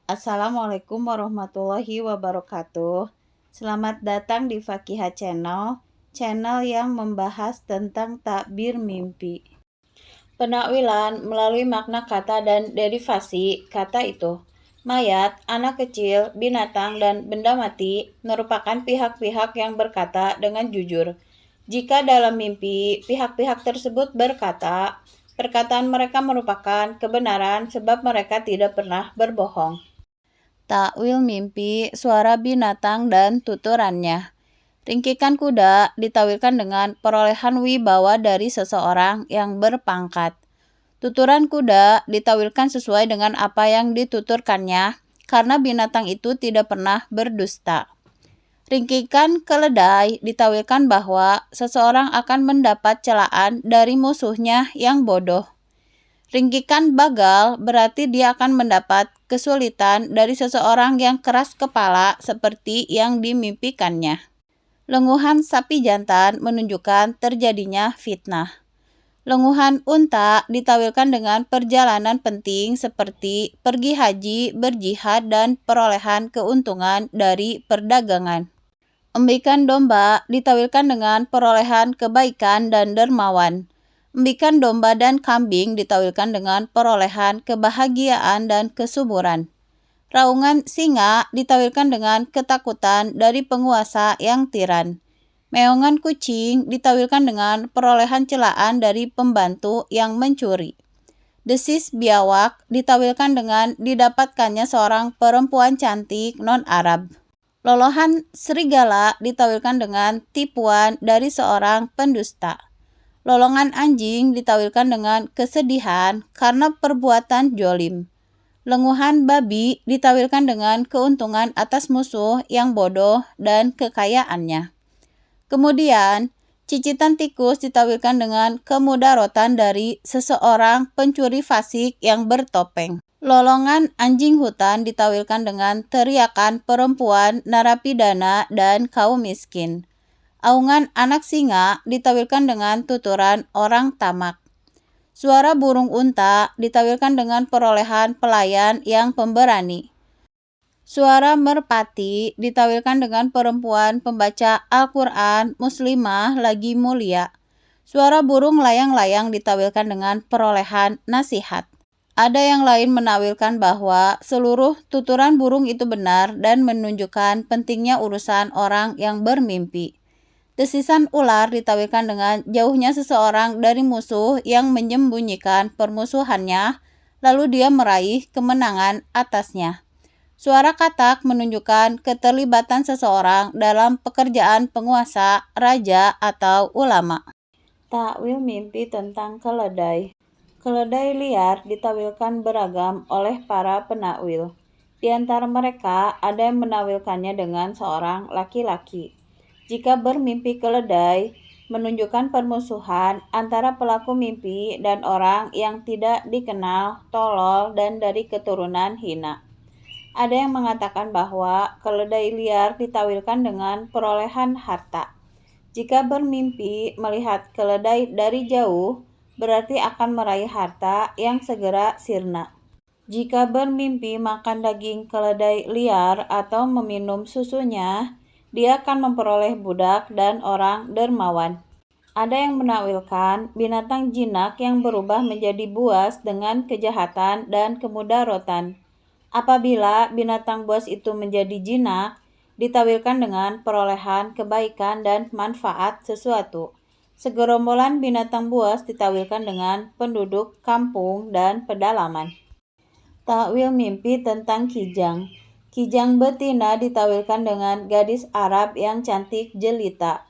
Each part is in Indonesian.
Assalamualaikum warahmatullahi wabarakatuh. Selamat datang di Fakihah channel yang membahas tentang takbir mimpi. Penakwilan melalui makna kata dan derivasi kata itu. Mayat, anak kecil, binatang, dan benda mati merupakan pihak-pihak yang berkata dengan jujur. Jika dalam mimpi, pihak-pihak tersebut berkata, perkataan mereka merupakan kebenaran sebab mereka tidak pernah berbohong. Takwil mimpi, suara binatang, dan tuturannya. Ringkikan kuda ditawilkan dengan perolehan wibawa dari seseorang yang berpangkat. Tuturan kuda ditawilkan sesuai dengan apa yang dituturkannya, karena binatang itu tidak pernah berdusta. Ringkikan keledai ditawilkan bahwa seseorang akan mendapat celaan dari musuhnya yang bodoh. Ringkikan bagal berarti dia akan mendapat kesulitan dari seseorang yang keras kepala seperti yang dimimpikannya. Lenguhan sapi jantan menunjukkan terjadinya fitnah. Lenguhan unta ditawilkan dengan perjalanan penting seperti pergi haji, berjihad, dan perolehan keuntungan dari perdagangan. Embikan domba ditawilkan dengan perolehan kebaikan dan dermawan. Embikan domba dan kambing ditawilkan dengan perolehan kebahagiaan dan kesuburan. Raungan singa ditawilkan dengan ketakutan dari penguasa yang tiran. Meongan kucing ditawilkan dengan perolehan celaan dari pembantu yang mencuri. Desis biawak ditawilkan dengan didapatkannya seorang perempuan cantik non-Arab. Lolohan serigala ditawilkan dengan tipuan dari seorang pendusta. Lolongan anjing ditawilkan dengan kesedihan karena perbuatan jolim. Lenguhan babi ditawilkan dengan keuntungan atas musuh yang bodoh dan kekayaannya. Kemudian, cicitan tikus ditawilkan dengan kemudarotan dari seseorang pencuri fasik yang bertopeng. Lolongan anjing hutan ditawilkan dengan teriakan perempuan narapidana dan kaum miskin. Aungan anak singa ditawilkan dengan tuturan orang tamak. Suara burung unta ditawilkan dengan perolehan pelayan yang pemberani. Suara merpati ditawilkan dengan perempuan pembaca Al-Quran muslimah lagi mulia. Suara burung layang-layang ditawilkan dengan perolehan nasihat. Ada yang lain menawilkan bahwa seluruh tuturan burung itu benar dan menunjukkan pentingnya urusan orang yang bermimpi. Desisan ular ditawilkan dengan jauhnya seseorang dari musuh yang menyembunyikan permusuhannya, lalu dia meraih kemenangan atasnya. Suara katak menunjukkan keterlibatan seseorang dalam pekerjaan penguasa, raja, atau ulama. Takwil mimpi tentang keledai. Keledai liar ditawilkan beragam oleh para penakwil. Di antara mereka ada yang menawilkannya dengan seorang laki-laki. Jika bermimpi keledai, menunjukkan permusuhan antara pelaku mimpi dan orang yang tidak dikenal, tolol, dan dari keturunan hina. Ada yang mengatakan bahwa keledai liar ditawilkan dengan perolehan harta. Jika bermimpi melihat keledai dari jauh, berarti akan meraih harta yang segera sirna. Jika bermimpi makan daging keledai liar atau meminum susunya, dia akan memperoleh budak dan orang dermawan. Ada yang menakwilkan binatang jinak yang berubah menjadi buas dengan kejahatan dan kemudarotan. Apabila binatang buas itu menjadi jinak, ditawilkan dengan perolehan kebaikan dan manfaat sesuatu. Segerombolan binatang buas ditawilkan dengan penduduk kampung dan pedalaman. Takwil mimpi tentang kijang. Kijang betina ditawilkan dengan gadis Arab yang cantik jelita.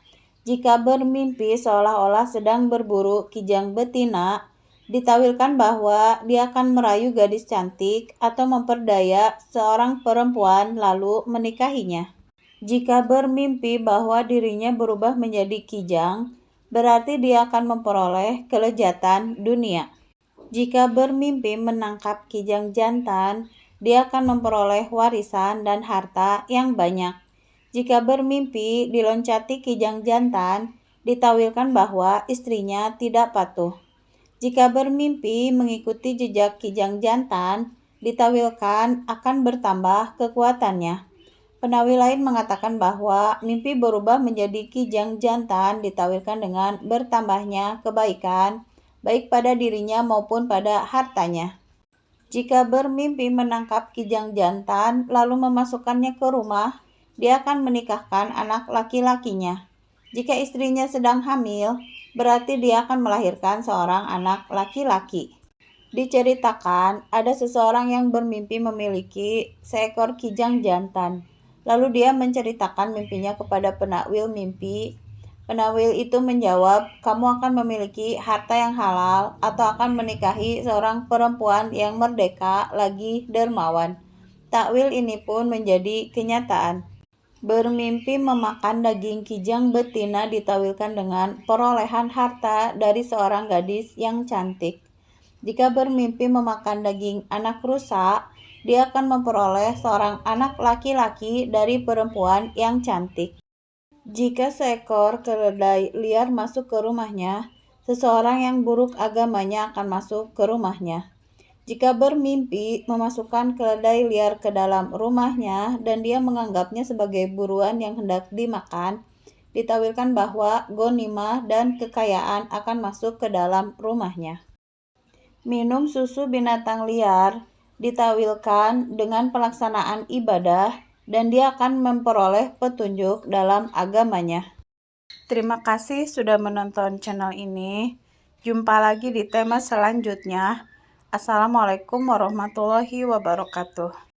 Jika bermimpi seolah-olah sedang berburu kijang betina, ditawilkan bahwa dia akan merayu gadis cantik atau memperdaya seorang perempuan lalu menikahinya. Jika bermimpi bahwa dirinya berubah menjadi kijang, berarti dia akan memperoleh kelezatan dunia. Jika bermimpi menangkap kijang jantan, dia akan memperoleh warisan dan harta yang banyak. Jika bermimpi diloncati kijang jantan, ditawilkan bahwa istrinya tidak patuh. Jika bermimpi mengikuti jejak kijang jantan, ditawilkan akan bertambah kekuatannya. Penawil lain mengatakan bahwa mimpi berubah menjadi kijang jantan ditawilkan dengan bertambahnya kebaikan, baik pada dirinya maupun pada hartanya. Jika bermimpi menangkap kijang jantan lalu memasukkannya ke rumah, dia akan menikahkan anak laki-lakinya. Jika istrinya sedang hamil, berarti dia akan melahirkan seorang anak laki-laki. Diceritakan, ada seseorang yang bermimpi memiliki seekor kijang jantan. Lalu dia menceritakan mimpinya kepada penakwil mimpi. Penawil itu menjawab, kamu akan memiliki harta yang halal atau akan menikahi seorang perempuan yang merdeka lagi dermawan. Takwil ini pun menjadi kenyataan. Bermimpi memakan daging kijang betina ditawilkan dengan perolehan harta dari seorang gadis yang cantik. Jika bermimpi memakan daging anak rusa, dia akan memperoleh seorang anak laki-laki dari perempuan yang cantik. Jika seekor keledai liar masuk ke rumahnya, seseorang yang buruk agamanya akan masuk ke rumahnya. Jika bermimpi memasukkan keledai liar ke dalam rumahnya dan dia menganggapnya sebagai buruan yang hendak dimakan, ditawilkan bahwa ghanimah dan kekayaan akan masuk ke dalam rumahnya. Minum susu binatang liar ditawilkan dengan pelaksanaan ibadah dan dia akan memperoleh petunjuk dalam agamanya. Terima kasih sudah menonton channel ini. Jumpa lagi di tema selanjutnya. Assalamualaikum warahmatullahi wabarakatuh.